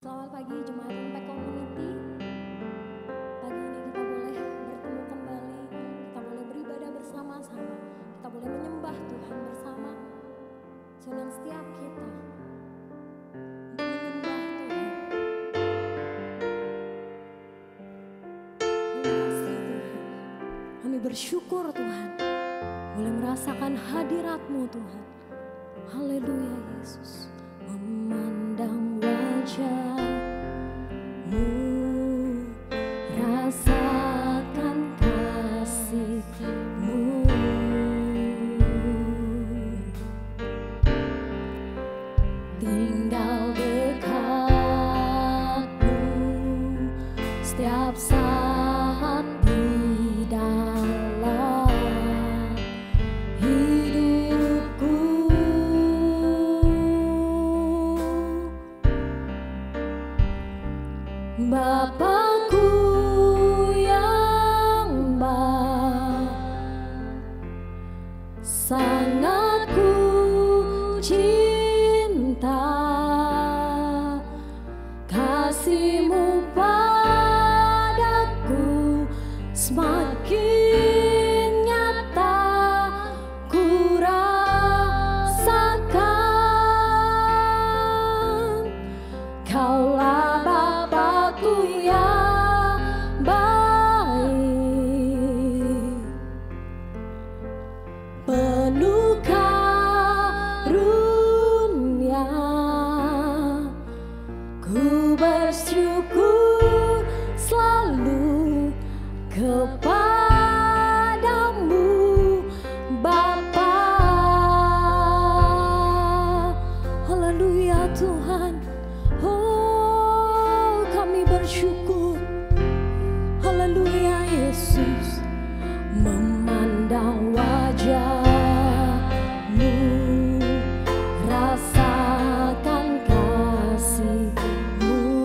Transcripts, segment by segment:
Selamat pagi Jemaat Impact Community. Pagi ini kita boleh bertemu kembali, kita boleh beribadah bersama-sama, kita boleh menyembah Tuhan bersama dengan setiap kita untuk menyembah Tuhan. Terima kasih Tuhan. Kami bersyukur Tuhan boleh merasakan hadirat-Mu Tuhan. Haleluya Yesus. Memandang wajah-Mu, rasakan kasih-Mu, tinggal dekat-Mu setiap saat di dalam hidupku. Bapakku yang baik, sangat ku cinta, kasih-Mu padaku semakin nyata ku rasakan. Kaulah Bapakku yang baik, penuh karunia, ku bersyukur selalu kepadamu Bapa. Haleluya Tuhan. Oh, kami bersyukur. Haleluya Yesus. Memandang wajah-Mu, rasakan kasih-Mu,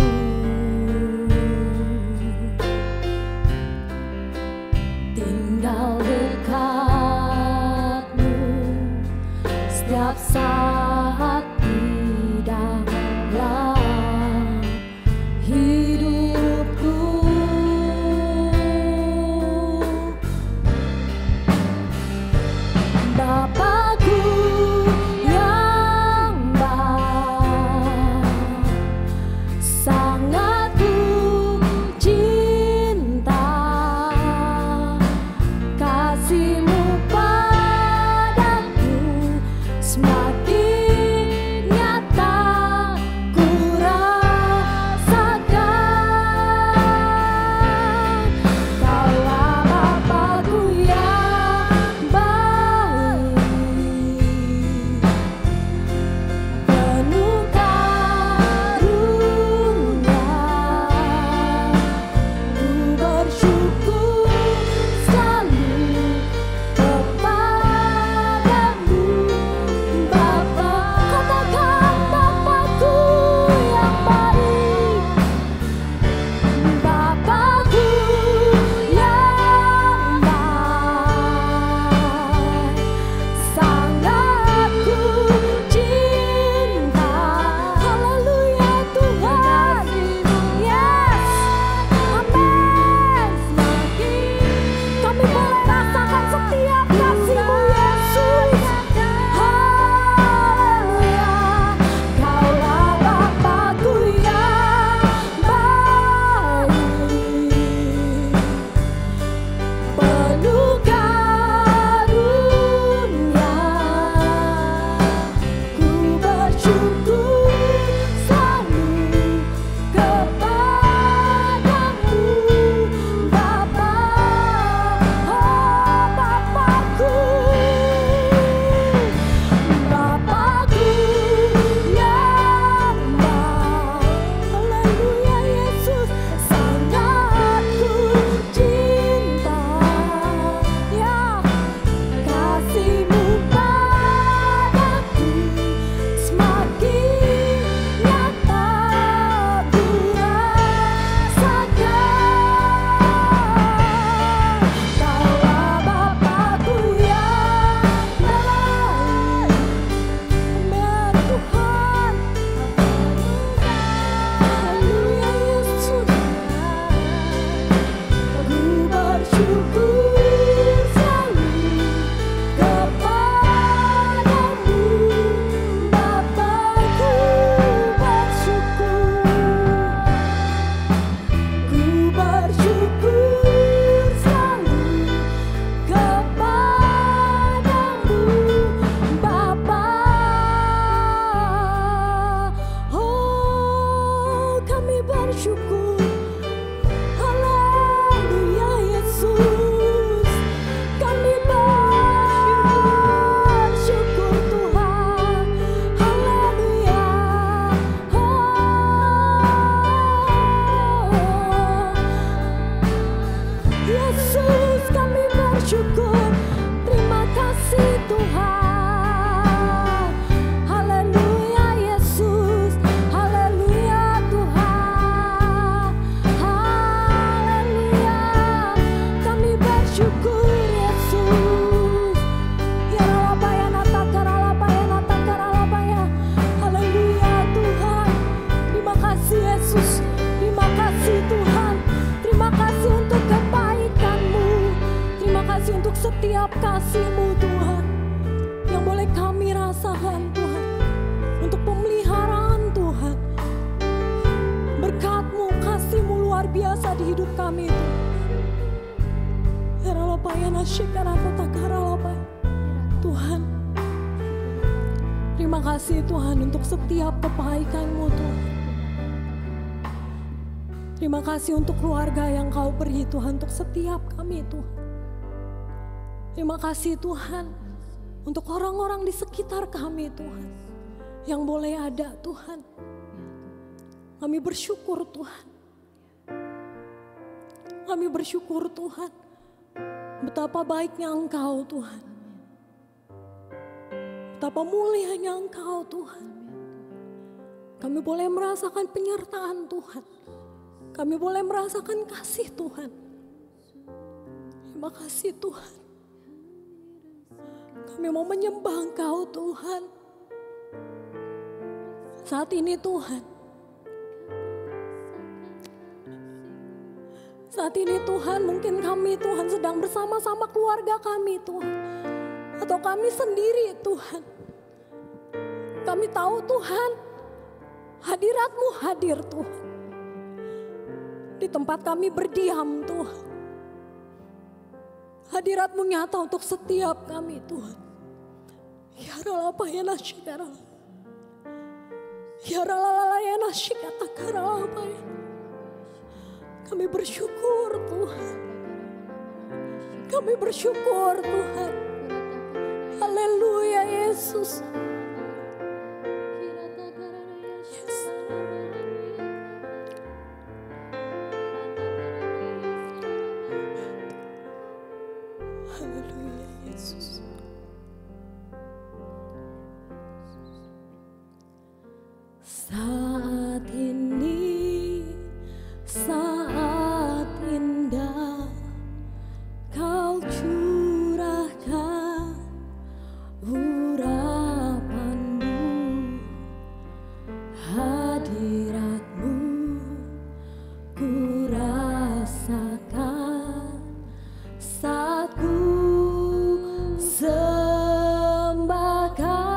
tinggal dekat-Mu setiap saat di dalam hidupku. Bapakku yang baik, sangat ku cinta, kasih-Mu padaku semakin nyata ku rasakan. Kaulah Bapakku yang baik, penuh karunia, ku bersyukur selalu kepadamu Bapa. rasakan Tuhan, untuk pemeliharaan Tuhan. Berkat-Mu, kasih-Mu luar biasa di hidup kami itu. Tuhan, terima kasih Tuhan untuk setiap kebaikan-Mu Tuhan. Terima kasih untuk keluarga yang Kau beri Tuhan, untuk setiap kami Tuhan. Terima kasih Tuhan untuk orang-orang di sekitar kami Tuhan, yang boleh ada Tuhan. Kami bersyukur Tuhan. Kami bersyukur Tuhan, betapa baiknya Engkau Tuhan. Betapa mulianya Engkau Tuhan. Kami boleh merasakan penyertaan Tuhan. Kami boleh merasakan kasih Tuhan. Terima kasih Tuhan. Kami mau menyembah Engkau Tuhan. Saat ini Tuhan. Saat ini Tuhan, mungkin kami Tuhan sedang bersama-sama keluarga kami Tuhan. Atau kami sendiri Tuhan. Kami tahu Tuhan, hadirat-Mu hadir Tuhan. Di tempat kami berdiam Tuhan. Hadirat-Mu nyata untuk setiap kami Tuhan. Ya ralapa ya nasyikara. Ya ralala ya nasyikata karalapa ya. Kami bersyukur Tuhan. Kami bersyukur Tuhan. Haleluya Yesus. Yes. Haleluya Yesus. Saat ini saat indah Kau curahkan urapan-Mu, hadirat-Mu ku rasakan saat ku sembah Kau.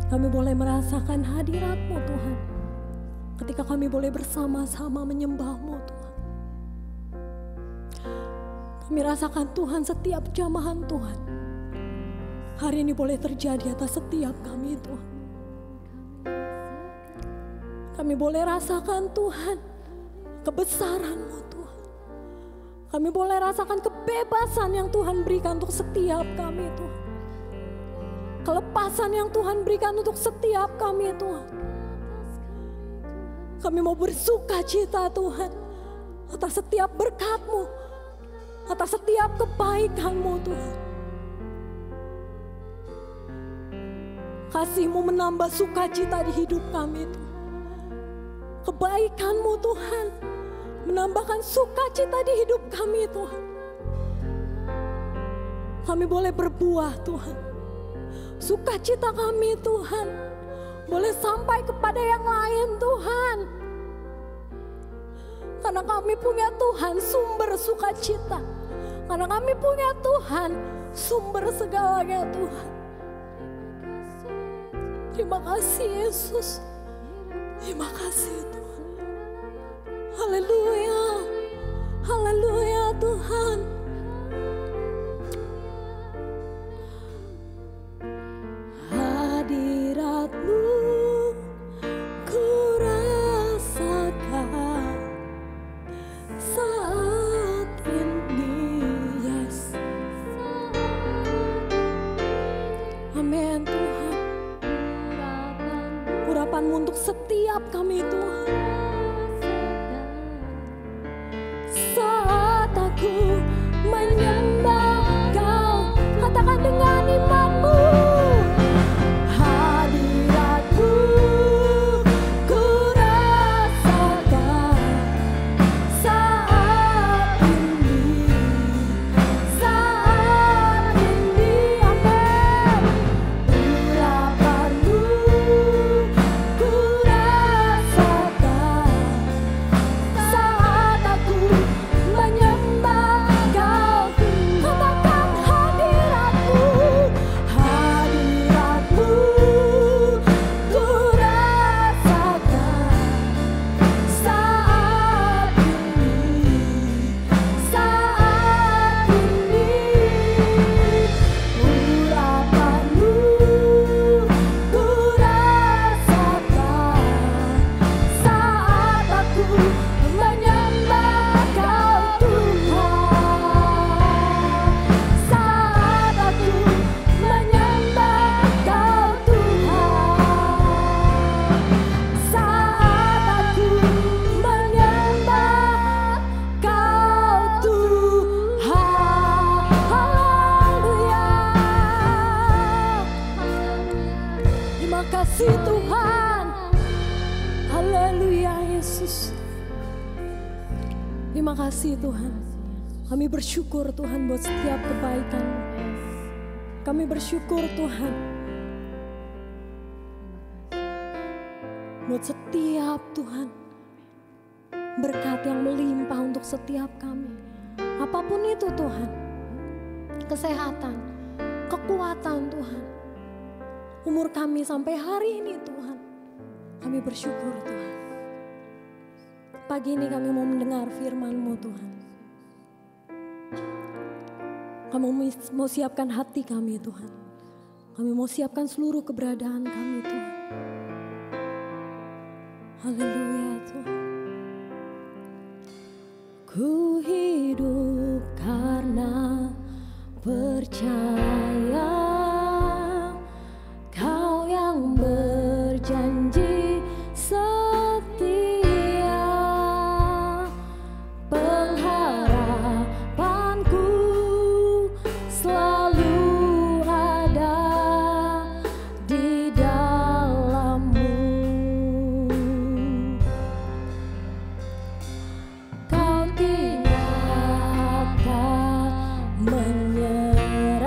Kami boleh merasakan hadirat-Mu Tuhan. Ketika kami boleh bersama-sama menyembah-Mu Tuhan. Kami rasakan Tuhan setiap jamahan Tuhan. Hari ini boleh terjadi atas setiap kami Tuhan. Kami boleh rasakan Tuhan kebesaran-Mu Tuhan. Kami boleh rasakan kebebasan yang Tuhan berikan untuk setiap kami Tuhan. Kelepasan yang Tuhan berikan untuk setiap kami Tuhan. Kami mau bersuka cita Tuhan atas setiap berkat-Mu, atas setiap kebaikan-Mu Tuhan. Kasih-Mu menambah sukacita di hidup kami Tuhan. Kebaikan-Mu Tuhan menambahkan sukacita di hidup kami Tuhan. Kami boleh berbuah Tuhan. Sukacita kami Tuhan boleh sampai kepada yang lain Tuhan. Karena kami punya Tuhan sumber sukacita. Karena kami punya Tuhan sumber segalanya Tuhan. Terima kasih Yesus. Terima kasih Tuhan. Haleluya. Haleluya Tuhan. Hadirat-Mu ku rasakan saat ini. Yes. Amin Tuhan. Urapan-Mu untuk setiap kami Tuhan. Saat aku menyembah Kau, katakan dengan iman-Mu. Hadirat-Mu ku rasakan saat ini. Saat ini, amin. Urapan-Mu ku rasakan saat aku menyembah Kau. Katakan hadirat-Mu. Hadirat-Mu ku rasakan saat ini. Saat ini. Urapan-Mu ku rasakan saat aku menyembah Kau Tuhan. Saat aku menyembah Kau Tuhan. Saat aku menyembah Kau Tuhan. Haleluya. Terima kasih Tuhan. Haleluya Yesus. Terima kasih Tuhan. Kami bersyukur Tuhan buat setiap kebaikan. Kami bersyukur Tuhan buat setiap Tuhan berkat yang melimpah untuk setiap kami. Apapun itu Tuhan. Kesehatan, kekuatan Tuhan. Umur kami sampai hari ini Tuhan. Kami bersyukur Tuhan. Pagi ini kami mau mendengar firman-Mu Tuhan. Kami mau siapkan hati kami Tuhan. Kami mau siapkan seluruh keberadaan kami Tuhan. Haleluya Tuhan. Ku hidup karena percaya Kau yang berjanji setia. Pengharapanku selalu ada di dalam-Mu. Kau tidak akan menyerah.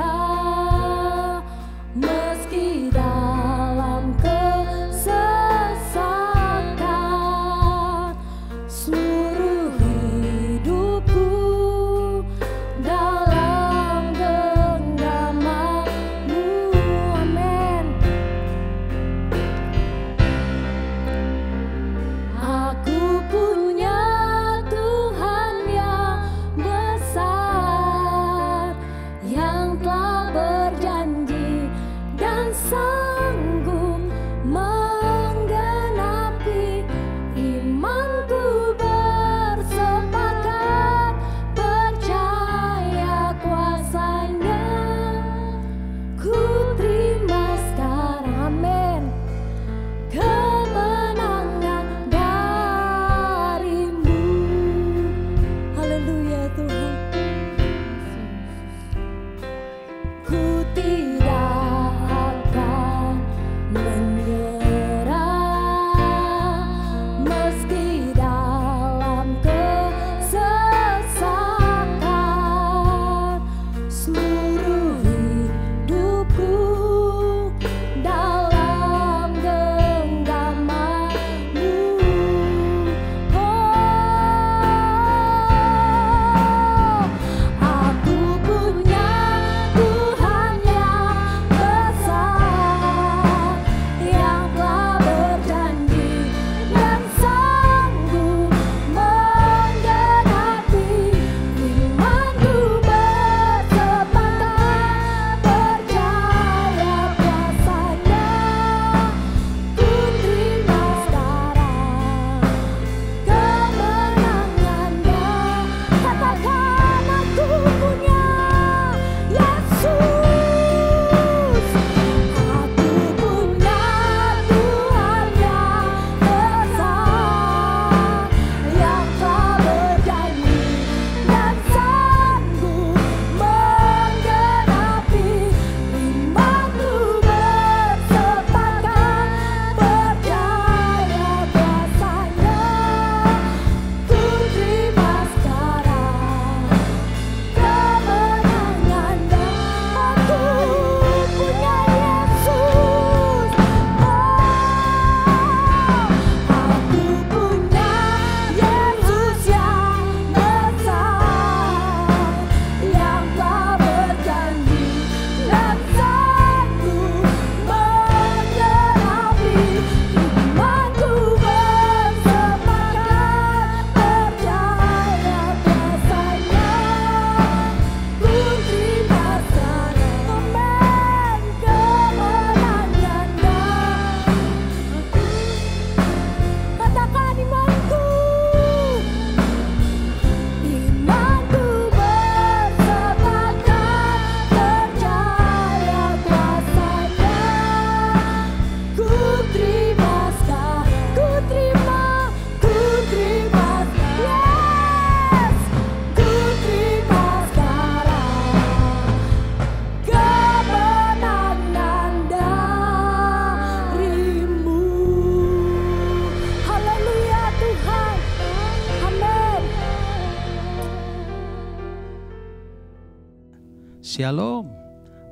Shalom,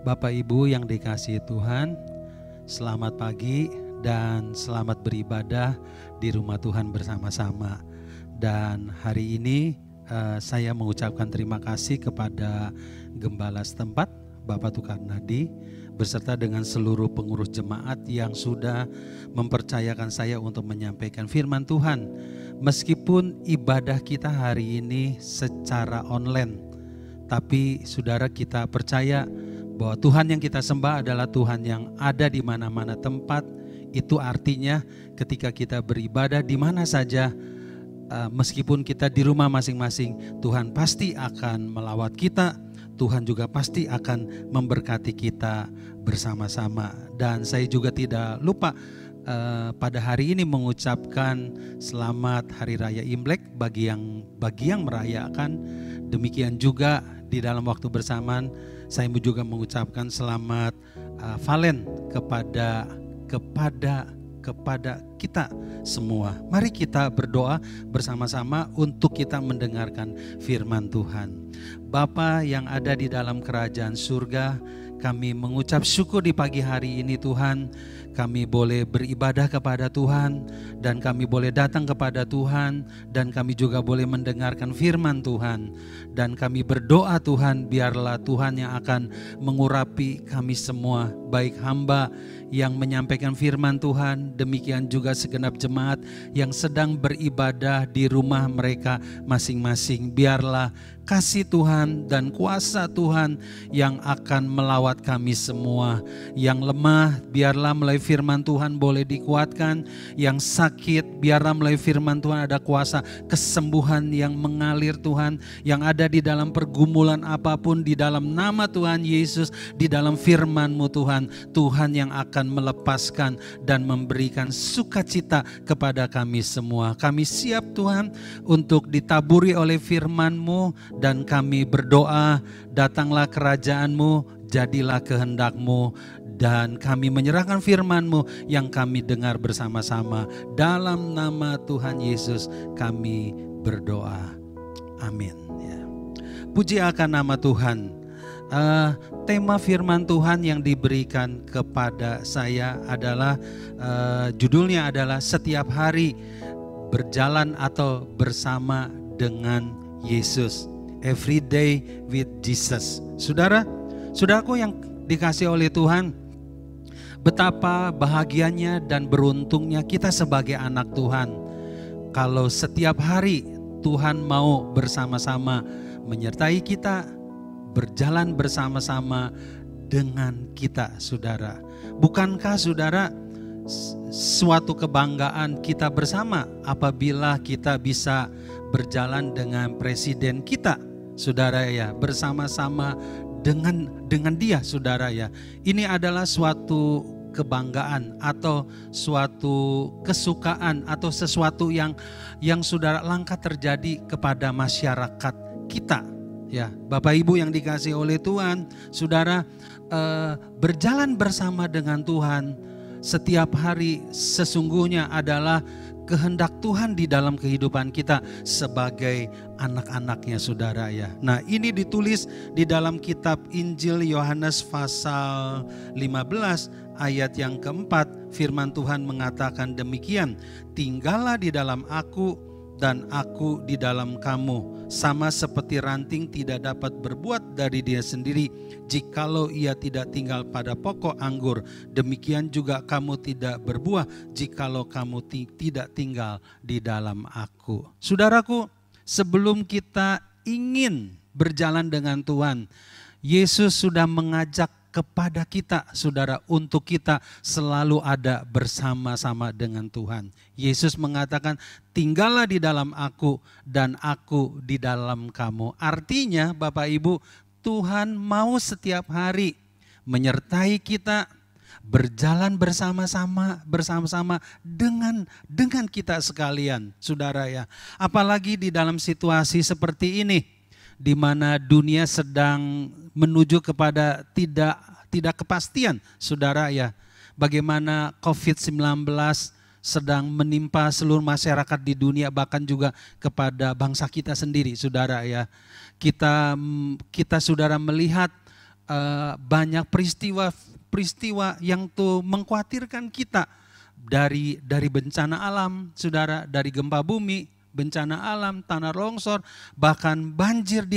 Bapak Ibu yang dikasihi Tuhan, selamat pagi dan selamat beribadah di rumah Tuhan bersama-sama. Dan hari ini saya mengucapkan terima kasih kepada Gembala setempat, Bapak Tukar Nadi, beserta dengan seluruh pengurus jemaat yang sudah mempercayakan saya untuk menyampaikan firman Tuhan. Meskipun ibadah kita hari ini secara online, tapi saudara, kita percaya bahwa Tuhan yang kita sembah adalah Tuhan yang ada di mana-mana tempat. Itu artinya ketika kita beribadah di mana saja, meskipun kita di rumah masing-masing, Tuhan pasti akan melawat kita. Tuhan juga pasti akan memberkati kita bersama-sama. Dan saya juga tidak lupa pada hari ini mengucapkan selamat Hari Raya Imlek bagi yang merayakan. Demikian juga di dalam waktu bersamaan saya juga mengucapkan selamat Valen kepada kita semua. Mari kita berdoa bersama-sama untuk kita mendengarkan firman Tuhan. Bapa yang ada di dalam kerajaan surga, kami mengucap syukur di pagi hari ini Tuhan. Kami boleh beribadah kepada Tuhan dan kami boleh datang kepada Tuhan dan kami juga boleh mendengarkan firman Tuhan. Dan kami berdoa Tuhan, biarlah Tuhan yang akan mengurapi kami semua, baik hamba yang menyampaikan firman Tuhan, demikian juga segenap jemaat yang sedang beribadah di rumah mereka masing-masing. Biarlah kasih Tuhan dan kuasa Tuhan yang akan melawat kami semua. Yang lemah biarlah melalui firman Tuhan boleh dikuatkan. Yang sakit biarlah melalui firman Tuhan ada kuasa kesembuhan yang mengalir Tuhan. Yang ada di dalam pergumulan apapun, di dalam nama Tuhan Yesus, di dalam firman-Mu Tuhan, Tuhan yang akan melepaskan dan memberikan sukacita kepada kami semua. Kami siap Tuhan untuk ditaburi oleh firman-Mu. Dan kami berdoa, datanglah kerajaan-Mu, jadilah kehendak-Mu. Dan kami menyerahkan firman-Mu yang kami dengar bersama-sama. Dalam nama Tuhan Yesus kami berdoa. Amin. Ya. Puji akan nama Tuhan. Tema firman Tuhan yang diberikan kepada saya adalah, judulnya adalah setiap hari berjalan atau bersama dengan Yesus. Every day with Jesus. Saudaraku yang dikasih oleh Tuhan, betapa bahagianya dan beruntungnya kita sebagai anak Tuhan. Kalau setiap hari Tuhan mau bersama-sama menyertai kita, berjalan bersama-sama dengan kita, saudara. Bukankah saudara suatu kebanggaan kita bersama apabila kita bisa berjalan dengan presiden kita, saudara ya, bersama-sama dengan dia, saudara ya. Ini adalah suatu kebanggaan atau suatu kesukaan atau sesuatu yang saudara langka terjadi kepada masyarakat kita. Ya, Bapak Ibu yang dikasihi oleh Tuhan, saudara, berjalan bersama dengan Tuhan setiap hari sesungguhnya adalah kehendak Tuhan di dalam kehidupan kita sebagai anak-anaknya, saudara ya. Nah, ini ditulis di dalam kitab Injil Yohanes pasal 15 ayat yang keempat. Firman Tuhan mengatakan demikian, tinggallah di dalam aku dan aku di dalam kamu. Sama seperti ranting tidak dapat berbuat dari dia sendiri jikalau ia tidak tinggal pada pokok anggur, demikian juga kamu tidak berbuah jikalau kamu tidak tinggal di dalam aku. Saudaraku, sebelum kita ingin berjalan dengan Tuhan, Yesus sudah mengajak kepada kita, saudara, untuk kita selalu ada bersama-sama dengan Tuhan. Yesus mengatakan, tinggallah di dalam aku dan aku di dalam kamu. Artinya Bapak Ibu, Tuhan mau setiap hari menyertai kita, berjalan bersama-sama dengan kita sekalian, saudara ya. Apalagi di dalam situasi seperti ini, di mana dunia sedang menuju kepada tidak kepastian, saudara ya. Bagaimana COVID-19 sedang menimpa seluruh masyarakat di dunia, bahkan juga kepada bangsa kita sendiri, saudara ya. Kita saudara melihat banyak peristiwa yang tuh mengkhawatirkan kita dari bencana alam, saudara, dari gempa bumi, bencana alam, tanah longsor, bahkan banjir di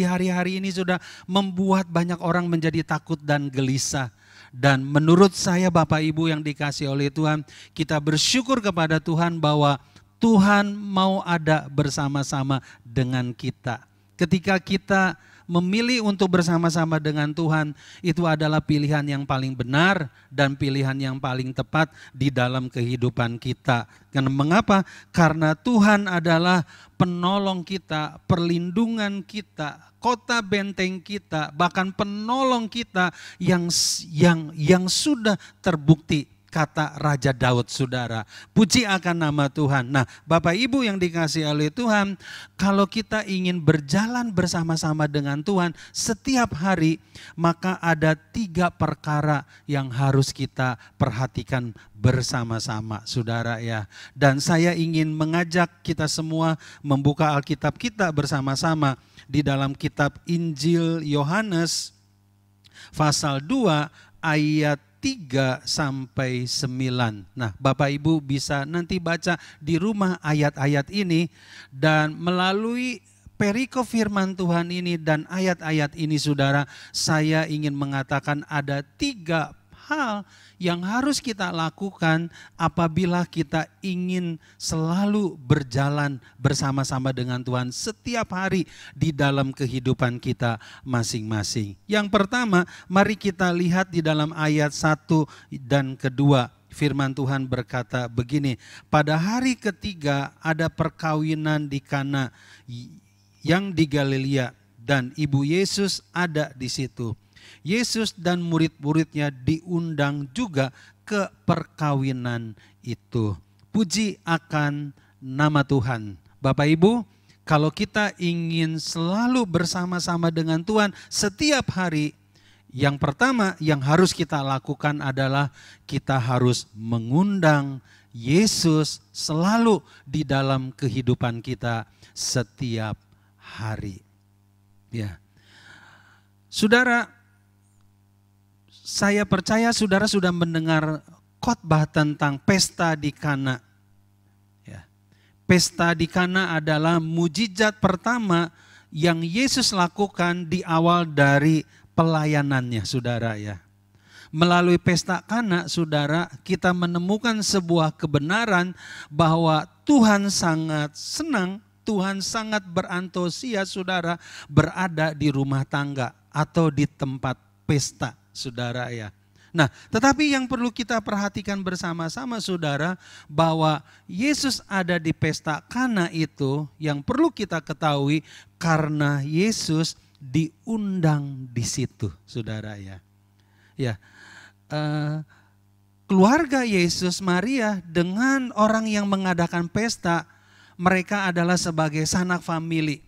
hari-hari ini sudah membuat banyak orang menjadi takut dan gelisah. Dan menurut saya Bapak Ibu yang dikasih oleh Tuhan, kita bersyukur kepada Tuhan bahwa Tuhan mau ada bersama-sama dengan kita. Ketika kita memilih untuk bersama-sama dengan Tuhan, itu adalah pilihan yang paling benar dan pilihan yang paling tepat di dalam kehidupan kita. Karena mengapa? Karena Tuhan adalah penolong kita, perlindungan kita, kota benteng kita, bahkan penolong kita yang sudah terbukti. Kata Raja Daud, saudara. Puji akan nama Tuhan. Nah, Bapak Ibu yang dikasihi oleh Tuhan, kalau kita ingin berjalan bersama-sama dengan Tuhan setiap hari, maka ada 3 perkara yang harus kita perhatikan bersama-sama, saudara ya. Dan saya ingin mengajak kita semua membuka Alkitab kita bersama-sama di dalam kitab Injil Yohanes pasal 2 ayat 3 sampai 9. Nah, Bapak Ibu bisa nanti baca di rumah ayat-ayat ini, dan melalui perikop firman Tuhan ini dan ayat-ayat ini, saudara, saya ingin mengatakan ada 3 hal yang harus kita lakukan apabila kita ingin selalu berjalan bersama-sama dengan Tuhan setiap hari di dalam kehidupan kita masing-masing. Yang pertama, mari kita lihat di dalam ayat 1 dan kedua. Firman Tuhan berkata begini, pada hari ketiga ada perkawinan di Kana yang di Galilea dan ibu Yesus ada di situ. Yesus dan murid-muridnya diundang juga ke perkawinan itu. Puji akan nama Tuhan. Bapak Ibu, kalau kita ingin selalu bersama-sama dengan Tuhan setiap hari, yang pertama yang harus kita lakukan adalah kita harus mengundang Yesus selalu di dalam kehidupan kita setiap hari. Ya. Saudara, saya percaya saudara sudah mendengar khotbah tentang pesta di Kana. Ya. Pesta di Kana adalah mujizat pertama yang Yesus lakukan di awal dari pelayanannya, saudara ya. Melalui pesta Kana, saudara, kita menemukan sebuah kebenaran bahwa Tuhan sangat senang, Tuhan sangat berantusias, saudara, berada di rumah tangga atau di tempat pesta, saudara ya. Nah, tetapi yang perlu kita perhatikan bersama-sama, saudara, bahwa Yesus ada di pesta Kana itu yang perlu kita ketahui karena Yesus diundang di situ, saudara ya. Ya, keluarga Yesus, Maria dengan orang yang mengadakan pesta, mereka adalah sebagai sanak famili.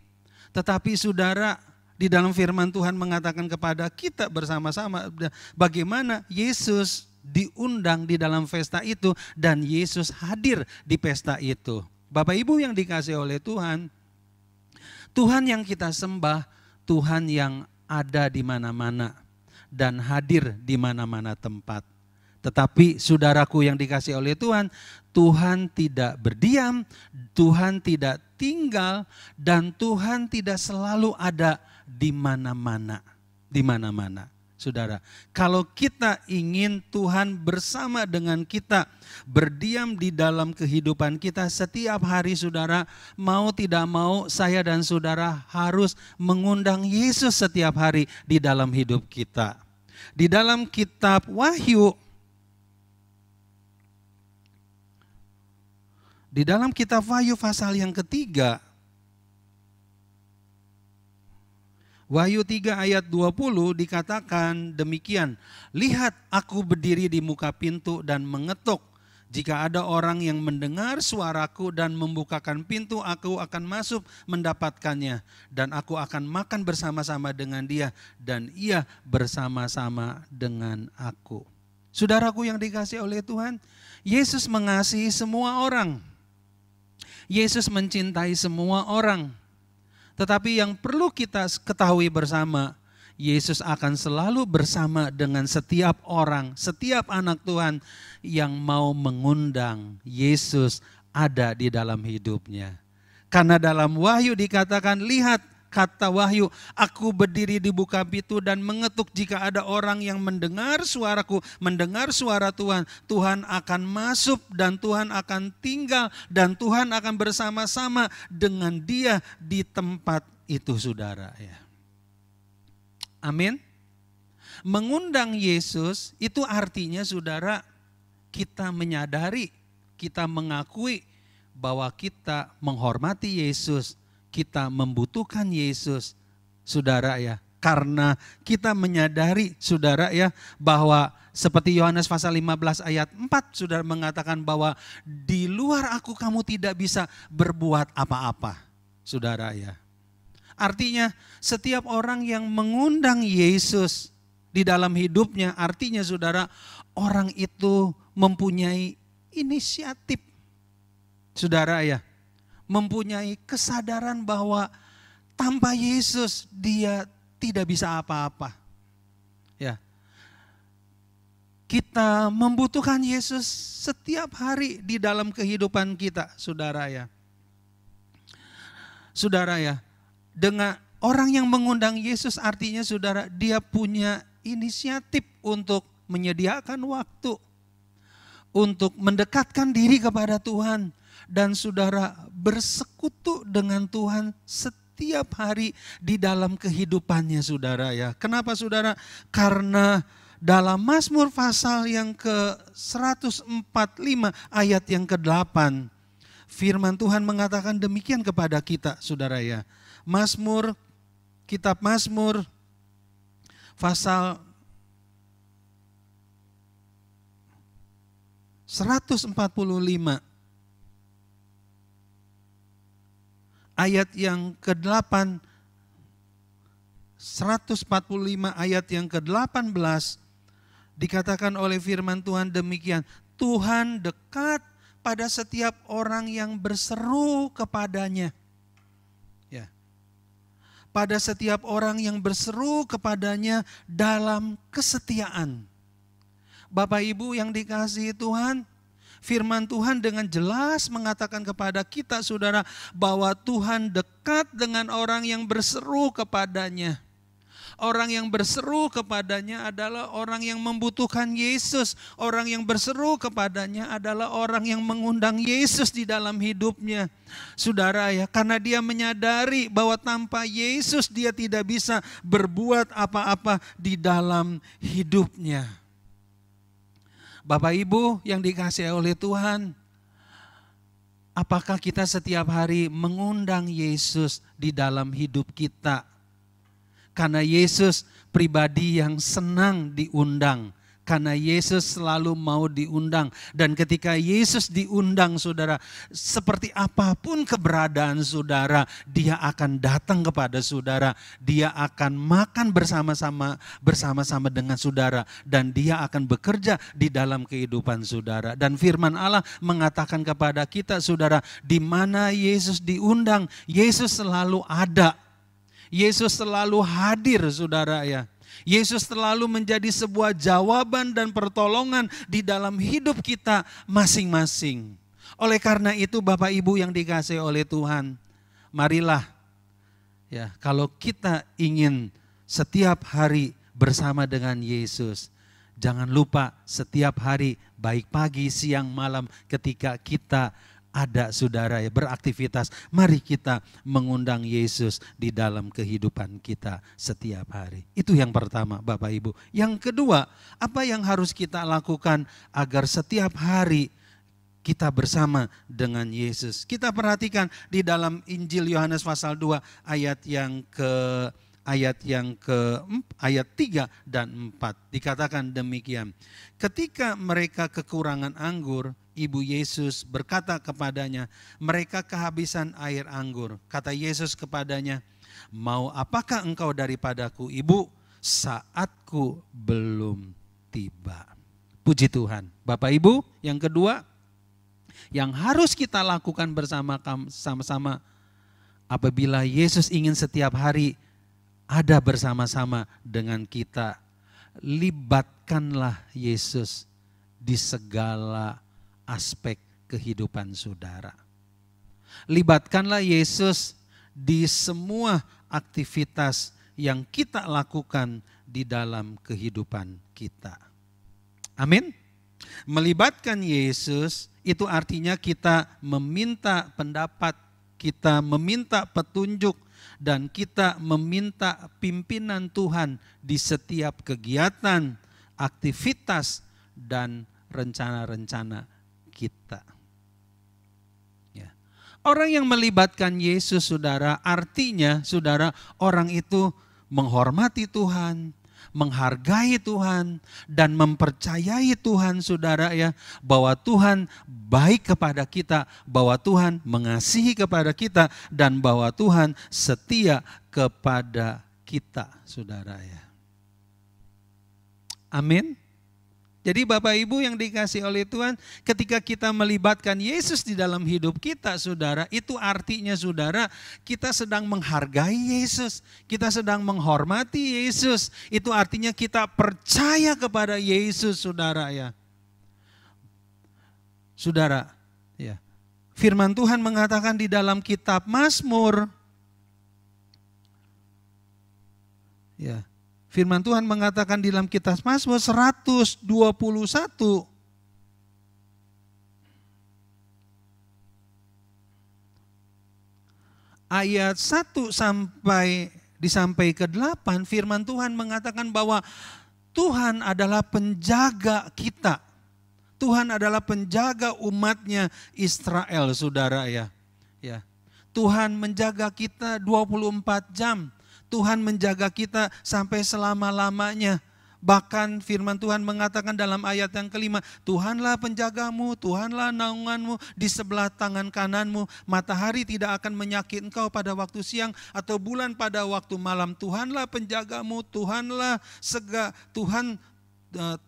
Tetapi saudara, di dalam firman Tuhan mengatakan kepada kita bersama-sama bagaimana Yesus diundang di dalam pesta itu dan Yesus hadir di pesta itu. Bapak Ibu yang dikasihi oleh Tuhan, Tuhan yang kita sembah, Tuhan yang ada di mana-mana dan hadir di mana-mana tempat. Tetapi saudaraku yang dikasihi oleh Tuhan, Tuhan tidak berdiam, Tuhan tidak tinggal, dan Tuhan tidak selalu ada di mana-mana. Di mana-mana. Saudara, kalau kita ingin Tuhan bersama dengan kita, berdiam di dalam kehidupan kita setiap hari, saudara, mau tidak mau saya dan saudara harus mengundang Yesus setiap hari di dalam hidup kita. Di dalam kitab Wahyu, di dalam kitab Wahyu pasal yang ketiga, Wahyu 3 ayat 20 dikatakan demikian, lihat aku berdiri di muka pintu dan mengetuk. Jika ada orang yang mendengar suaraku dan membukakan pintu, aku akan masuk mendapatkannya. Dan aku akan makan bersama-sama dengan dia dan ia bersama-sama dengan aku. Saudaraku yang dikasihi oleh Tuhan, Yesus mengasihi semua orang. Yesus mencintai semua orang. Tetapi yang perlu kita ketahui bersama, Yesus akan selalu bersama dengan setiap orang, setiap anak Tuhan yang mau mengundang Yesus ada di dalam hidupnya. Karena dalam Wahyu dikatakan, lihat kata Wahyu, aku berdiri di buka pintu dan mengetuk, jika ada orang yang mendengar suaraku, mendengar suara Tuhan, Tuhan akan masuk dan Tuhan akan tinggal dan Tuhan akan bersama-sama dengan dia di tempat itu, saudara ya. Amin. Mengundang Yesus itu artinya, saudara, kita menyadari, kita mengakui bahwa kita menghormati Yesus, kita membutuhkan Yesus, saudara ya. Karena kita menyadari, saudara ya, bahwa seperti Yohanes pasal 15 ayat 4, saudara mengatakan bahwa di luar aku kamu tidak bisa berbuat apa-apa, saudara ya. Artinya setiap orang yang mengundang Yesus di dalam hidupnya, artinya saudara, orang itu mempunyai inisiatif, saudara ya. Mempunyai kesadaran bahwa tanpa Yesus dia tidak bisa apa-apa. Ya. Kita membutuhkan Yesus setiap hari di dalam kehidupan kita, saudara ya. Saudara ya, dengan orang yang mengundang Yesus artinya, saudara, dia punya inisiatif untuk menyediakan waktu, untuk mendekatkan diri kepada Tuhan, dan saudara bersekutu dengan Tuhan setiap hari di dalam kehidupannya, saudara ya. Kenapa, saudara? Karena dalam Mazmur pasal yang ke-145 ayat yang ke-8, firman Tuhan mengatakan demikian kepada kita, saudara ya. Mazmur, kitab Mazmur pasal 145 ayat yang ke-8, 145 ayat yang ke-18 dikatakan oleh firman Tuhan demikian, Tuhan dekat pada setiap orang yang berseru kepadanya. Ya. Pada setiap orang yang berseru kepadanya dalam kesetiaan. Bapak Ibu yang dikasihi Tuhan, firman Tuhan dengan jelas mengatakan kepada kita, saudara, bahwa Tuhan dekat dengan orang yang berseru kepadanya. Orang yang berseru kepadanya adalah orang yang membutuhkan Yesus. Orang yang berseru kepadanya adalah orang yang mengundang Yesus di dalam hidupnya. Saudara ya, karena dia menyadari bahwa tanpa Yesus dia tidak bisa berbuat apa-apa di dalam hidupnya. Bapak Ibu yang dikasihi oleh Tuhan, apakah kita setiap hari mengundang Yesus di dalam hidup kita? Karena Yesus pribadi yang senang diundang. Karena Yesus selalu mau diundang. Dan ketika Yesus diundang, saudara, seperti apapun keberadaan saudara, dia akan datang kepada saudara. Dia akan makan bersama-sama dengan saudara. Dan dia akan bekerja di dalam kehidupan saudara. Dan firman Allah mengatakan kepada kita, saudara, di mana Yesus diundang, Yesus selalu ada. Yesus selalu hadir, saudara ya. Yesus selalu menjadi sebuah jawaban dan pertolongan di dalam hidup kita masing-masing. Oleh karena itu Bapak Ibu yang dikasihi oleh Tuhan, marilah ya, kalau kita ingin setiap hari bersama dengan Yesus, jangan lupa setiap hari baik pagi, siang, malam ketika kita ada, saudara ya, beraktivitas, mari kita mengundang Yesus di dalam kehidupan kita setiap hari. Itu yang pertama, Bapak Ibu. Yang kedua, apa yang harus kita lakukan agar setiap hari kita bersama dengan Yesus? Kita perhatikan di dalam Injil Yohanes pasal 2 ayat 3 dan 4 dikatakan demikian. Ketika mereka kekurangan anggur, Ibu Yesus berkata kepadanya, mereka kehabisan air anggur. Kata Yesus kepadanya, mau apakah engkau daripadaku, Ibu? Saatku belum tiba. Puji Tuhan. Bapak Ibu, yang kedua, yang harus kita lakukan bersama-sama apabila Yesus ingin setiap hari ada bersama-sama dengan kita. Libatkanlah Yesus di segala aspek kehidupan saudara. Libatkanlah Yesus di semua aktivitas yang kita lakukan di dalam kehidupan kita. Amin. Melibatkan Yesus itu artinya kita meminta pendapat, kita meminta petunjuk, dan kita meminta pimpinan Tuhan di setiap kegiatan, aktivitas, dan rencana-rencana kita. Ya. Orang yang melibatkan Yesus, saudara, artinya saudara, orang itu menghormati Tuhan, menghargai Tuhan, dan mempercayai Tuhan, saudara, ya, bahwa Tuhan baik kepada kita, bahwa Tuhan mengasihi kepada kita, dan bahwa Tuhan setia kepada kita, saudara, ya. Amin. Jadi Bapak Ibu yang dikasih oleh Tuhan, ketika kita melibatkan Yesus di dalam hidup kita, saudara, itu artinya, saudara, kita sedang menghargai Yesus, kita sedang menghormati Yesus. Itu artinya kita percaya kepada Yesus, saudara, ya. Saudara, ya. Firman Tuhan mengatakan di dalam kitab Mazmur, ya. Firman Tuhan mengatakan di dalam kitab Mazmur 121 ayat 1 sampai ke 8, firman Tuhan mengatakan bahwa Tuhan adalah penjaga kita. Tuhan adalah penjaga umatnya Israel, saudara, ya. Ya. Tuhan menjaga kita 24 jam. Tuhan menjaga kita sampai selama-lamanya. Bahkan firman Tuhan mengatakan dalam ayat yang kelima, Tuhanlah penjagamu, Tuhanlah naunganmu di sebelah tangan kananmu. Matahari tidak akan menyakiti engkau pada waktu siang atau bulan pada waktu malam. Tuhanlah penjagamu,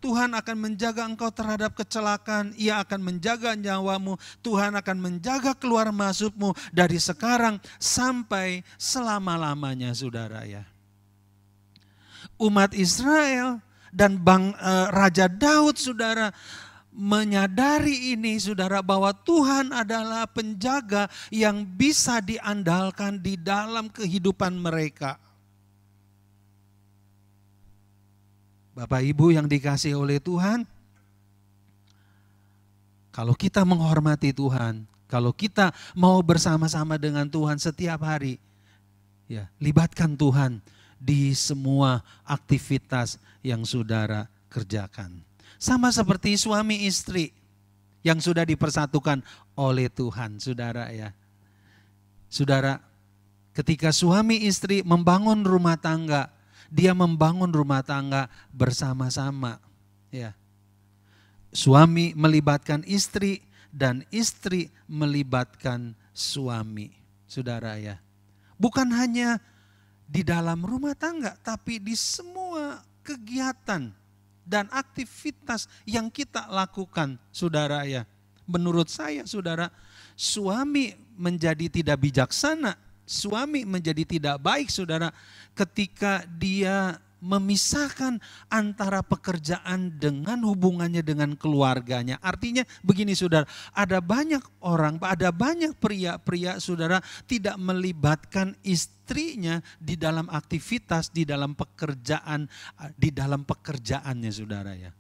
Tuhan akan menjaga engkau terhadap kecelakaan, Ia akan menjaga nyawamu, Tuhan akan menjaga keluar masukmu dari sekarang sampai selama-lamanya, saudara, ya. Umat Israel dan Raja Daud, saudara, menyadari ini, saudara, bahwa Tuhan adalah penjaga yang bisa diandalkan di dalam kehidupan mereka. Bapak Ibu yang dikasihi oleh Tuhan, kalau kita menghormati Tuhan, kalau kita mau bersama-sama dengan Tuhan setiap hari, ya, libatkan Tuhan di semua aktivitas yang saudara kerjakan. Sama seperti suami istri yang sudah dipersatukan oleh Tuhan, saudara, ya. Saudara, ketika suami istri membangun rumah tangga, dia membangun rumah tangga bersama-sama, ya. Suami melibatkan istri dan istri melibatkan suami, saudara, ya. Bukan hanya di dalam rumah tangga, tapi di semua kegiatan dan aktivitas yang kita lakukan, saudara, ya. Menurut saya, saudara, suami menjadi tidak bijaksana, suami menjadi tidak baik, saudara, ketika dia memisahkan antara pekerjaan dengan hubungannya dengan keluarganya. Artinya begini, saudara, ada banyak pria-pria, saudara, tidak melibatkan istrinya di dalam aktivitas, di dalam pekerjaannya, saudara, ya.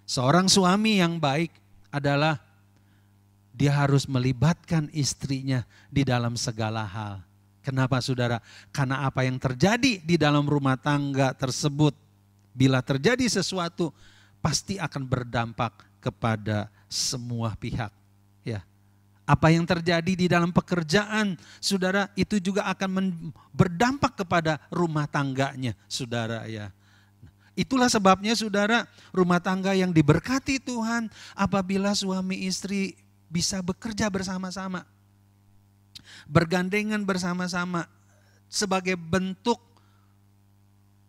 Seorang suami yang baik adalah dia harus melibatkan istrinya di dalam segala hal. Kenapa, saudara? Karena apa yang terjadi di dalam rumah tangga tersebut, bila terjadi sesuatu, pasti akan berdampak kepada semua pihak. Ya. Apa yang terjadi di dalam pekerjaan, saudara, itu juga akan berdampak kepada rumah tangganya, saudara, ya. Itulah sebabnya, saudara, rumah tangga yang diberkati Tuhan apabila suami istri bisa bekerja bersama-sama, bergandengan bersama-sama sebagai bentuk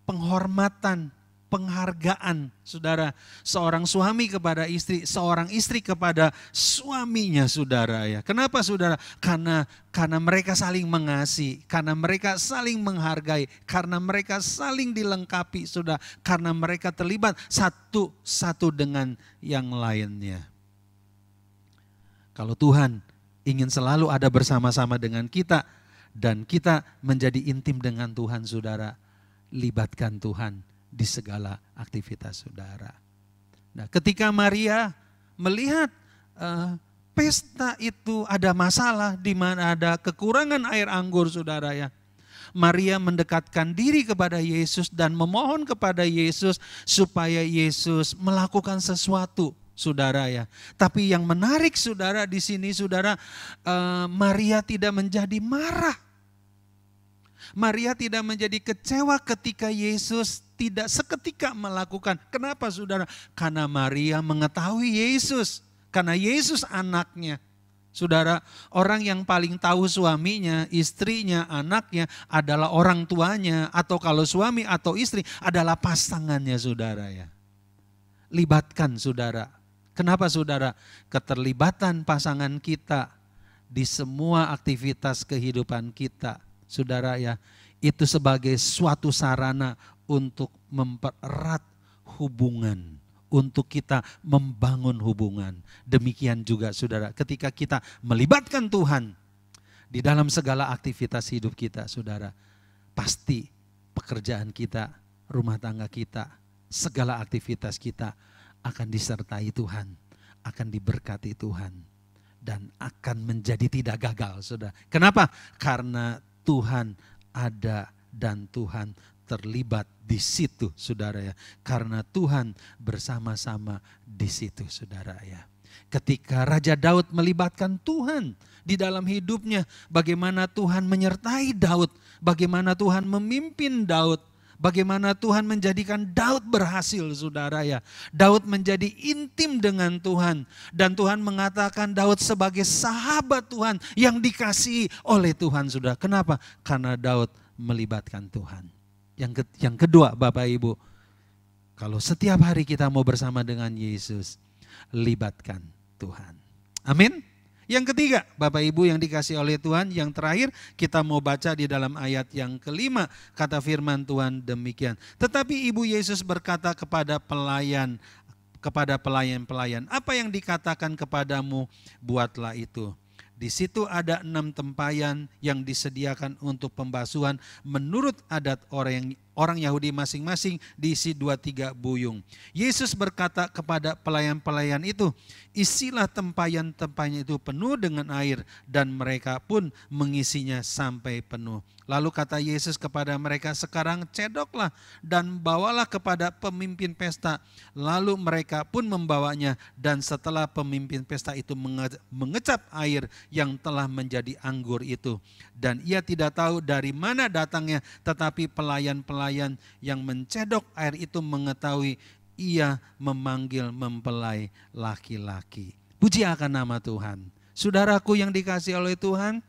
penghormatan penghargaan, saudara. Seorang suami kepada istri, seorang istri kepada suaminya, saudara ya. Kenapa saudara? Karena mereka saling mengasihi, karena mereka saling menghargai, karena mereka saling dilengkapi, saudara. Karena mereka terlibat satu dengan yang lainnya. Kalau Tuhan ingin selalu ada bersama-sama dengan kita, dan kita menjadi intim dengan Tuhan, saudara, libatkan Tuhan di segala aktivitas saudara. Nah, ketika Maria melihat pesta itu ada masalah, di mana ada kekurangan air anggur, saudara ya. Maria mendekatkan diri kepada Yesus dan memohon kepada Yesus supaya Yesus melakukan sesuatu, saudara ya. Tapi yang menarik, saudara, di sini, saudara, Maria tidak menjadi marah. Maria tidak menjadi kecewa ketika Yesus tidak seketika melakukan. Kenapa, saudara? Karena Maria mengetahui Yesus. Karena Yesus anaknya. Saudara, orang yang paling tahu suaminya, istrinya, anaknya adalah orang tuanya. Atau kalau suami atau istri adalah pasangannya, saudara ya. Libatkan, saudara. Kenapa, saudara? Keterlibatan pasangan kita di semua aktivitas kehidupan kita, saudara ya, itu sebagai suatu sarana untuk mempererat hubungan, untuk kita membangun hubungan. Demikian juga, saudara, ketika kita melibatkan Tuhan di dalam segala aktivitas hidup kita, saudara, pasti pekerjaan kita, rumah tangga kita, segala aktivitas kita akan disertai Tuhan, akan diberkati Tuhan, dan akan menjadi tidak gagal, saudara. Kenapa? Karena Tuhan ada dan Tuhan terlibat di situ, saudara ya. Karena Tuhan bersama-sama di situ, saudara ya. Ketika Raja Daud melibatkan Tuhan di dalam hidupnya, bagaimana Tuhan menyertai Daud, bagaimana Tuhan memimpin Daud, bagaimana Tuhan menjadikan Daud berhasil, saudara ya. Daud menjadi intim dengan Tuhan. Dan Tuhan mengatakan Daud sebagai sahabat Tuhan yang dikasihi oleh Tuhan, saudara. Kenapa? Karena Daud melibatkan Tuhan. Yang kedua, Bapak Ibu, kalau setiap hari kita mau bersama dengan Yesus, libatkan Tuhan. Amin. Yang ketiga, Bapak Ibu yang dikasih oleh Tuhan, yang terakhir kita mau baca di dalam ayat yang kelima, kata firman Tuhan demikian. Tetapi Ibu Yesus berkata kepada pelayan-pelayan, apa yang dikatakan kepadamu, buatlah itu. Di situ ada 6 tempayan yang disediakan untuk pembasuhan menurut adat orang Yahudi masing-masing, diisi 2-3 buyung. Yesus berkata kepada pelayan-pelayan itu, isilah tempayan-tempayan itu penuh dengan air, dan mereka pun mengisinya sampai penuh. Lalu kata Yesus kepada mereka, sekarang cedoklah dan bawalah kepada pemimpin pesta. Lalu mereka pun membawanya, dan setelah pemimpin pesta itu mengecap air yang telah menjadi anggur itu. Dan ia tidak tahu dari mana datangnya, tetapi pelayan-pelayan yang mencedok air itu mengetahui, ia memanggil mempelai laki-laki. Puji akan nama Tuhan. Saudaraku yang dikasihi oleh Tuhan,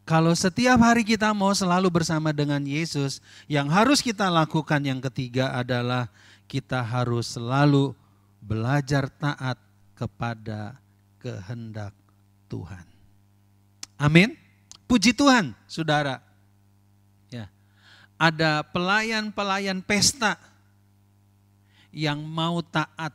kalau setiap hari kita mau selalu bersama dengan Yesus, yang harus kita lakukan yang ketiga adalah kita harus selalu belajar taat kepada kehendak Tuhan. Amin. Puji Tuhan, saudara. Ya. Ada pelayan-pelayan pesta yang mau taat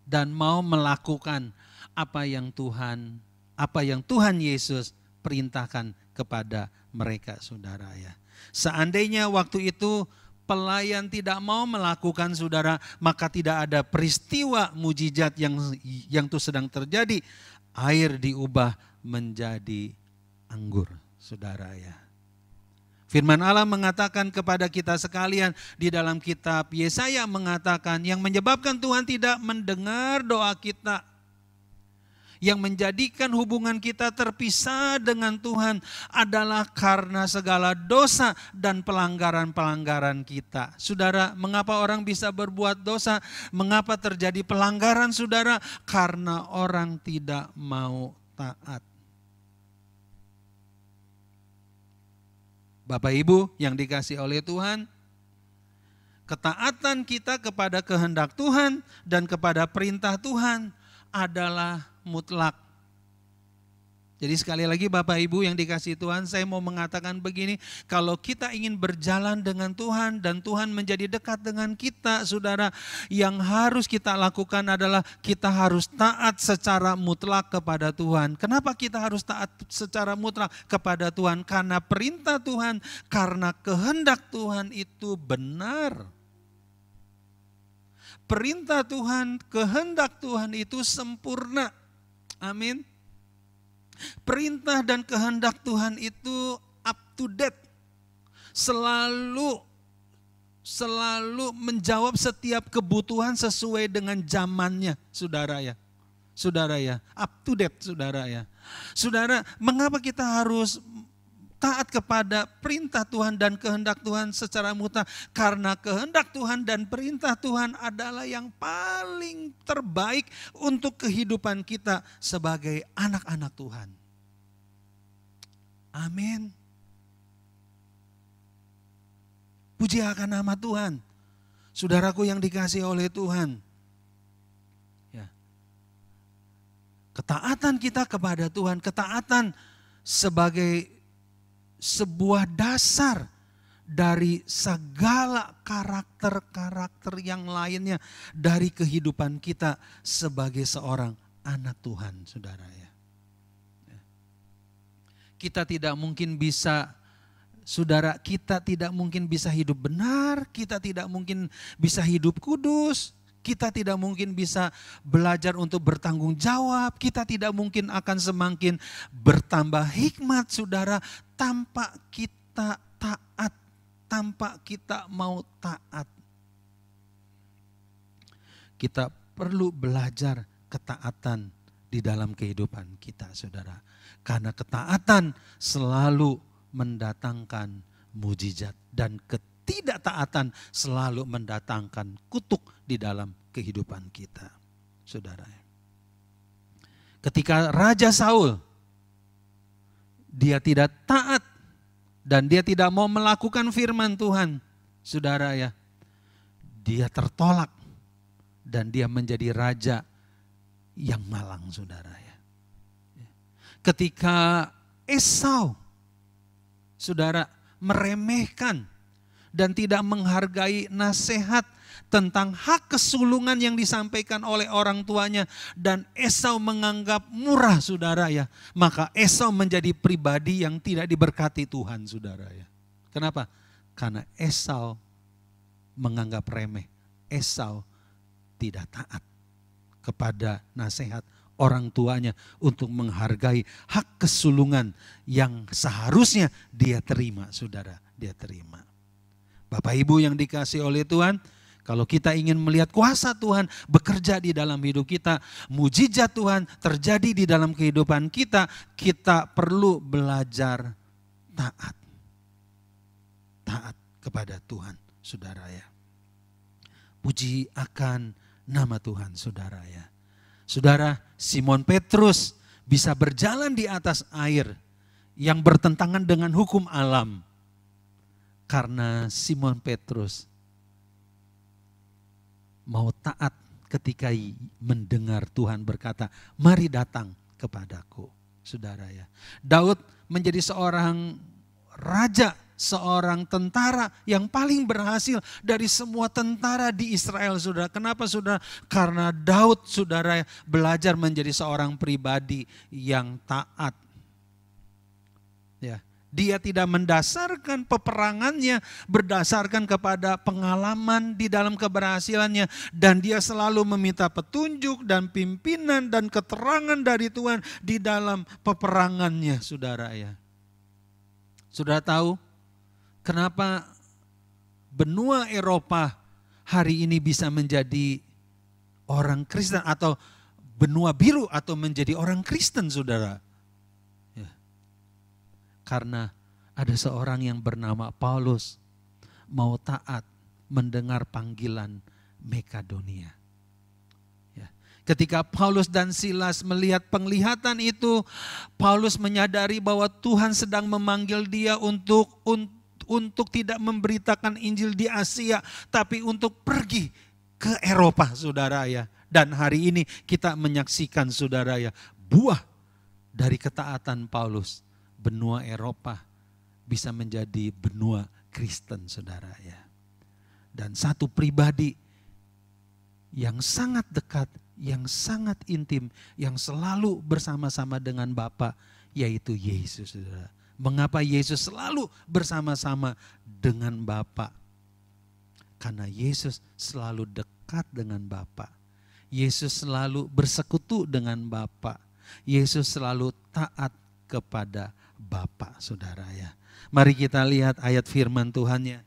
dan mau melakukan apa yang Tuhan Yesus perintahkan kepada mereka, saudara ya. Seandainya waktu itu pelayan tidak mau melakukan, saudara, maka tidak ada peristiwa mujizat yang itu sedang terjadi. Air diubah menjadi anggur, saudara ya. Firman Allah mengatakan kepada kita sekalian di dalam kitab Yesaya, mengatakan yang menyebabkan Tuhan tidak mendengar doa kita, yang menjadikan hubungan kita terpisah dengan Tuhan adalah karena segala dosa dan pelanggaran-pelanggaran kita. Saudara, mengapa orang bisa berbuat dosa? Mengapa terjadi pelanggaran, saudara? Karena orang tidak mau taat. Bapak Ibu yang dikasihi oleh Tuhan, Ketaatan kita kepada kehendak Tuhan dan kepada perintah Tuhan adalah mutlak. Jadi sekali lagi Bapak Ibu yang dikasihi Tuhan, saya mau mengatakan begini, kalau kita ingin berjalan dengan Tuhan dan Tuhan menjadi dekat dengan kita, saudara, yang harus kita lakukan adalah kita harus taat secara mutlak kepada Tuhan. Kenapa kita harus taat secara mutlak kepada Tuhan? Karena perintah Tuhan, karena kehendak Tuhan itu benar. Perintah Tuhan, kehendak Tuhan itu sempurna. Amin. Perintah dan kehendak Tuhan itu up to date. Selalu menjawab setiap kebutuhan sesuai dengan zamannya, saudara ya. Saudara ya, up to date saudara ya. Saudara, mengapa kita harus taat kepada perintah Tuhan dan kehendak Tuhan secara mutlak? Karena kehendak Tuhan dan perintah Tuhan adalah yang paling terbaik untuk kehidupan kita sebagai anak-anak Tuhan. Amin. Puji akan nama Tuhan. Saudaraku yang dikasihi oleh Tuhan. Ya. Ketaatan kita kepada Tuhan, ketaatan sebagai sebuah dasar dari segala karakter-karakter yang lainnya dari kehidupan kita sebagai seorang anak Tuhan, saudara ya. Kita tidak mungkin bisa, saudara, kita tidak mungkin bisa hidup benar, kita tidak mungkin bisa hidup kudus, kita tidak mungkin bisa belajar untuk bertanggung jawab, kita tidak mungkin akan semakin bertambah hikmat, saudara, tanpa kita taat, tanpa kita mau taat. Kita perlu belajar ketaatan di dalam kehidupan kita, saudara. Karena ketaatan selalu mendatangkan mujizat dan ketidaktaatan selalu mendatangkan kutuk di dalam kehidupan kita, saudara. Ketika Raja Saul, dia tidak taat dan dia tidak mau melakukan firman Tuhan, saudara ya, dia tertolak dan dia menjadi raja yang malang, saudara ya. Ketika Esau, saudara, meremehkan dan tidak menghargai nasihat tentang hak kesulungan yang disampaikan oleh orang tuanya dan Esau menganggap murah, saudara ya, maka Esau menjadi pribadi yang tidak diberkati Tuhan, saudara ya. Kenapa? Karena Esau menganggap remeh, Esau tidak taat kepada nasihat orang tuanya untuk menghargai hak kesulungan yang seharusnya dia terima, saudara, dia terima. Bapak Ibu yang dikasihi oleh Tuhan, kalau kita ingin melihat kuasa Tuhan bekerja di dalam hidup kita, mujizat Tuhan terjadi di dalam kehidupan kita, kita perlu belajar taat. Taat kepada Tuhan, saudara ya. Puji akan nama Tuhan, saudara ya. Saudara, Simon Petrus bisa berjalan di atas air yang bertentangan dengan hukum alam. Karena Simon Petrus mau taat ketika mendengar Tuhan berkata, mari datang kepadaku, saudara ya. Daud menjadi seorang raja, seorang tentara yang paling berhasil dari semua tentara di Israel, saudara. Kenapa, saudara? Karena Daud, saudara, belajar menjadi seorang pribadi yang taat. Ya, dia tidak mendasarkan peperangannya berdasarkan kepada pengalaman di dalam keberhasilannya, dan dia selalu meminta petunjuk dan pimpinan dan keterangan dari Tuhan di dalam peperangannya, saudara ya. Saudara tahu kenapa benua Eropa hari ini bisa menjadi orang Kristen atau benua biru atau menjadi orang Kristen, saudara? Ya. Karena ada seorang yang bernama Paulus mau taat mendengar panggilan Makedonia. Ketika Paulus dan Silas melihat penglihatan itu, Paulus menyadari bahwa Tuhan sedang memanggil dia untuk untuk tidak memberitakan Injil di Asia, tapi untuk pergi ke Eropa, saudara ya. Dan hari ini kita menyaksikan, saudara ya, buah dari ketaatan Paulus. Benua Eropa bisa menjadi benua Kristen, saudara ya. Dan satu pribadi yang sangat dekat, yang sangat intim, yang selalu bersama-sama dengan Bapa, yaitu Yesus, saudara. Mengapa Yesus selalu bersama-sama dengan Bapa? Karena Yesus selalu dekat dengan Bapa. Yesus selalu bersekutu dengan Bapa. Yesus selalu taat kepada Bapa, saudara ya. Mari kita lihat ayat firman Tuhannya.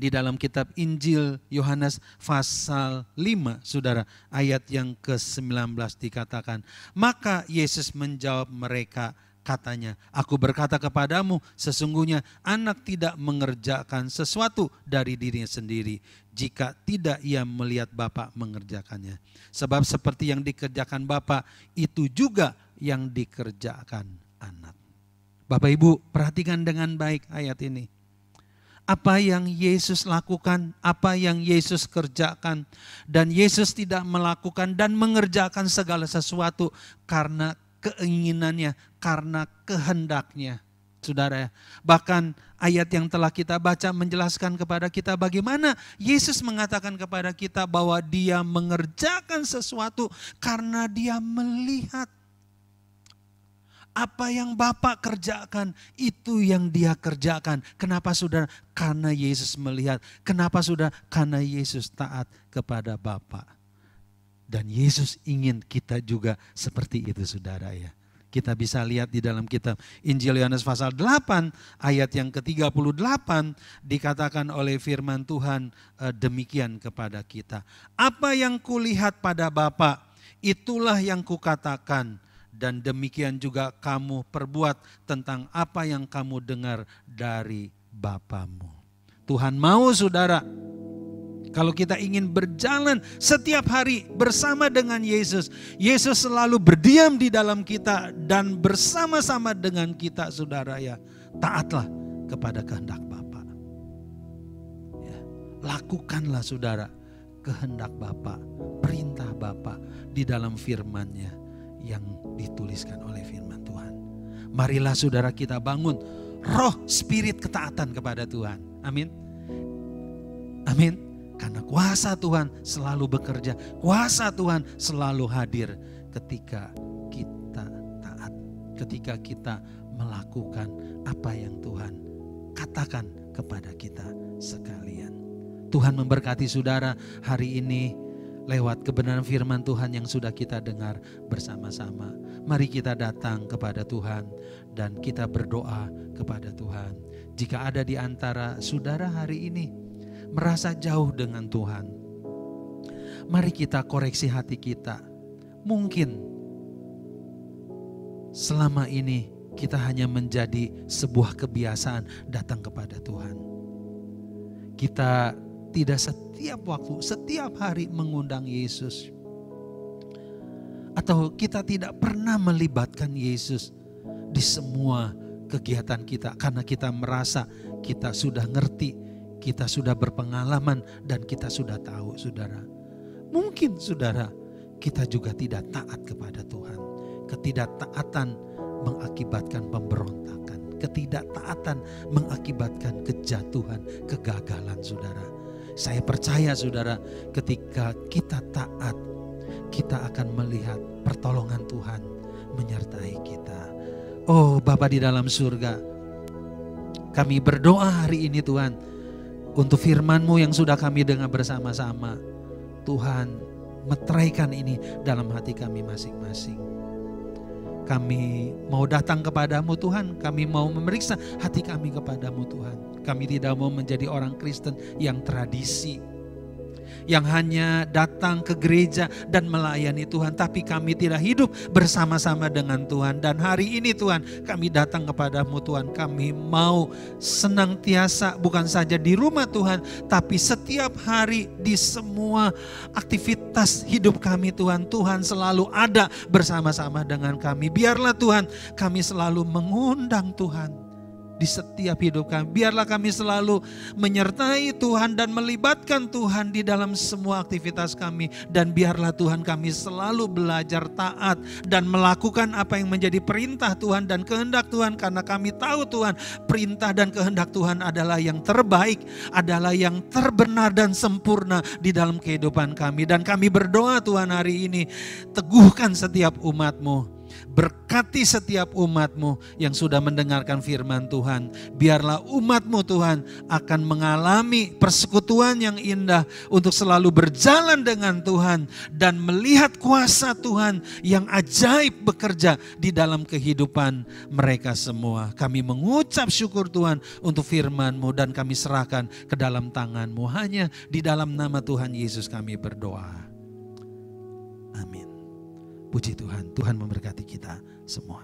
Di dalam kitab Injil Yohanes pasal 5, saudara, ayat yang ke-19 dikatakan, maka Yesus menjawab mereka, katanya, aku berkata kepadamu, sesungguhnya anak tidak mengerjakan sesuatu dari dirinya sendiri, jika tidak ia melihat Bapa mengerjakannya. Sebab seperti yang dikerjakan Bapa, itu juga yang dikerjakan anak. Bapak Ibu, perhatikan dengan baik ayat ini. Apa yang Yesus lakukan, apa yang Yesus kerjakan. Dan Yesus tidak melakukan dan mengerjakan segala sesuatu karena keinginannya, karena kehendaknya. Saudara, bahkan ayat yang telah kita baca menjelaskan kepada kita bagaimana Yesus mengatakan kepada kita bahwa dia mengerjakan sesuatu karena dia melihat. Apa yang Bapa kerjakan, itu yang dia kerjakan. Kenapa, saudara? Karena Yesus melihat. Kenapa, saudara? Karena Yesus taat kepada Bapa. Dan Yesus ingin kita juga seperti itu, saudara ya. Kita bisa lihat di dalam kitab Injil Yohanes pasal 8 ayat yang ke-38 dikatakan oleh firman Tuhan demikian kepada kita. Apa yang kulihat pada Bapa, itulah yang kukatakan. Dan demikian juga kamu perbuat tentang apa yang kamu dengar dari Bapamu. Tuhan mau, saudara, kalau kita ingin berjalan setiap hari bersama dengan Yesus, Yesus selalu berdiam di dalam kita dan bersama-sama dengan kita, saudara ya. Taatlah kepada kehendak Bapa. Ya, lakukanlah, saudara, kehendak Bapa, perintah Bapa di dalam firman-Nya yang dituliskan oleh firman Tuhan. Marilah, saudara, kita bangun roh spirit ketaatan kepada Tuhan. Amin. Amin. Karena kuasa Tuhan selalu bekerja, kuasa Tuhan selalu hadir ketika kita taat, ketika kita melakukan apa yang Tuhan katakan kepada kita sekalian. Tuhan memberkati saudara hari ini lewat kebenaran firman Tuhan yang sudah kita dengar bersama-sama. Mari kita datang kepada Tuhan dan kita berdoa kepada Tuhan. Jika ada di antara saudara hari ini merasa jauh dengan Tuhan, mari kita koreksi hati kita. Mungkin selama ini kita hanya menjadi sebuah kebiasaan datang kepada Tuhan. Kita tidak setiap waktu, setiap hari mengundang Yesus. Atau kita tidak pernah melibatkan Yesus di semua kegiatan kita. Karena kita merasa kita sudah ngerti, kita sudah berpengalaman dan kita sudah tahu, saudara. Mungkin, saudara, kita juga tidak taat kepada Tuhan. Ketidaktaatan mengakibatkan pemberontakan. Ketidaktaatan mengakibatkan kejatuhan, kegagalan, saudara. Saya percaya, saudara, ketika kita taat, kita akan melihat pertolongan Tuhan menyertai kita. Oh Bapa di dalam surga, kami berdoa hari ini Tuhan, untuk firman-Mu yang sudah kami dengar bersama-sama. Tuhan, meteraikan ini dalam hati kami masing-masing. Kami mau datang kepadamu Tuhan, kami mau memeriksa hati kami kepadamu Tuhan. Kami tidak mau menjadi orang Kristen yang tradisi, yang hanya datang ke gereja dan melayani Tuhan, tapi kami tidak hidup bersama-sama dengan Tuhan. Dan hari ini Tuhan, kami datang kepadamu Tuhan, kami mau senantiasa bukan saja di rumah Tuhan, tapi setiap hari di semua aktivitas hidup kami Tuhan, Tuhan selalu ada bersama-sama dengan kami. Biarlah Tuhan, kami selalu mengundang Tuhan di setiap hidup kami. Biarlah kami selalu menyertai Tuhan dan melibatkan Tuhan di dalam semua aktivitas kami. Dan biarlah Tuhan kami selalu belajar taat dan melakukan apa yang menjadi perintah Tuhan dan kehendak Tuhan. Karena kami tahu Tuhan, perintah dan kehendak Tuhan adalah yang terbaik, adalah yang terbenar dan sempurna di dalam kehidupan kami. Dan kami berdoa Tuhan hari ini, teguhkan setiap umat-Mu. Berkati setiap umat-Mu yang sudah mendengarkan firman Tuhan. Biarlah umat-Mu Tuhan akan mengalami persekutuan yang indah untuk selalu berjalan dengan Tuhan dan melihat kuasa Tuhan yang ajaib bekerja di dalam kehidupan mereka semua. Kami mengucap syukur Tuhan untuk firman-Mu dan kami serahkan ke dalam tangan-Mu. Hanya di dalam nama Tuhan Yesus kami berdoa. Amin. Puji Tuhan, Tuhan memberkati kita semua.